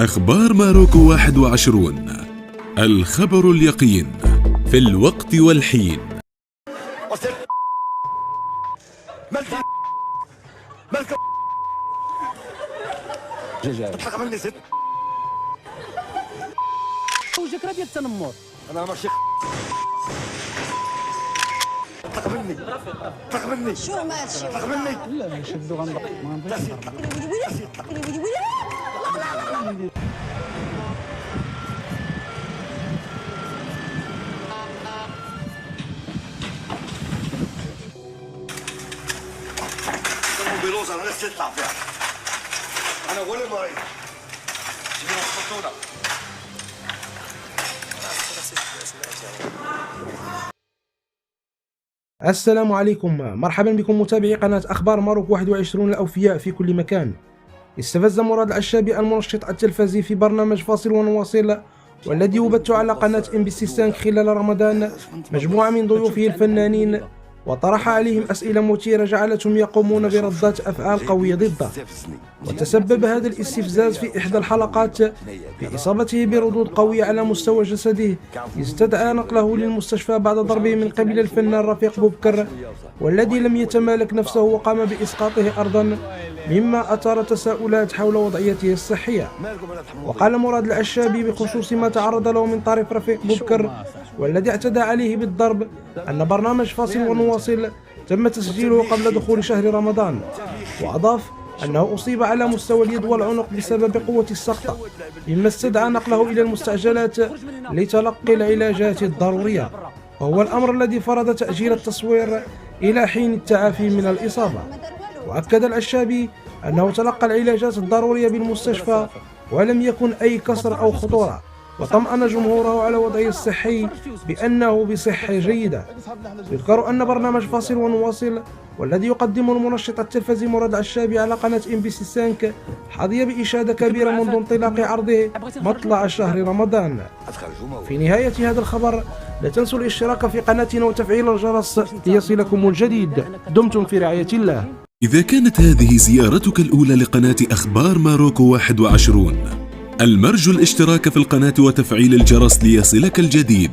أخبار ماروكو 21. الخبر اليقين في الوقت والحين. اطلق مني ست وجهك راه ديال التنمر. انا ماشي اطلق مني شو ماشي اطلق مني. لا نشدو غنضرب ما نبغيش بلوزه انا لسه تطلع فيها. انا ولا مريض شنو الخطوره. السلام عليكم، مرحبا بكم متابعي قناة أخبار ماروك 21 الأوفياء في كل مكان. استفز مراد العشابي المنشط التلفزي في برنامج فاصل ونواصل والذي يبث على قناة MBC 5 خلال رمضان مجموعة من ضيوفه الفنانين، وطرح عليهم أسئلة مثيرة جعلتهم يقومون بردات أفعال قوية ضده. وتسبب هذا الاستفزاز في إحدى الحلقات في إصابته بردود قوية على مستوى جسده، استدعى نقله للمستشفى بعد ضربه من قبل الفنان رفيق بوبكر، والذي لم يتمالك نفسه وقام بإسقاطه أرضا، مما أثار تساؤلات حول وضعيته الصحية. وقال مراد العشابي بخصوص ما تعرض له من طرف رفيق بوبكر والذي اعتدى عليه بالضرب أن برنامج فاصل ونواصل تم تسجيله قبل دخول شهر رمضان، وأضاف أنه أصيب على مستوى اليد والعنق بسبب قوة السقطة، مما استدعى نقله إلى المستعجلات لتلقي العلاجات الضرورية، وهو الأمر الذي فرض تأجيل التصوير إلى حين التعافي من الإصابة. وأكد العشابي أنه تلقى العلاجات الضرورية بالمستشفى ولم يكن أي كسر أو خطورة، وطمأن جمهوره على وضعه الصحي بأنه بصحة جيدة. يذكر أن برنامج فاصل ونواصل والذي يقدمه المنشط التلفزي مراد العشابي على قناة MBC 5 حظي بإشادة كبيرة منذ انطلاق عرضه مطلع شهر رمضان. في نهاية هذا الخبر لا تنسوا الاشتراك في قناتنا وتفعيل الجرس ليصلكم الجديد. دمتم في رعاية الله. إذا كانت هذه زيارتك الأولى لقناة أخبار ماروكو 21، المرجو الاشتراك في القناة وتفعيل الجرس ليصلك الجديد.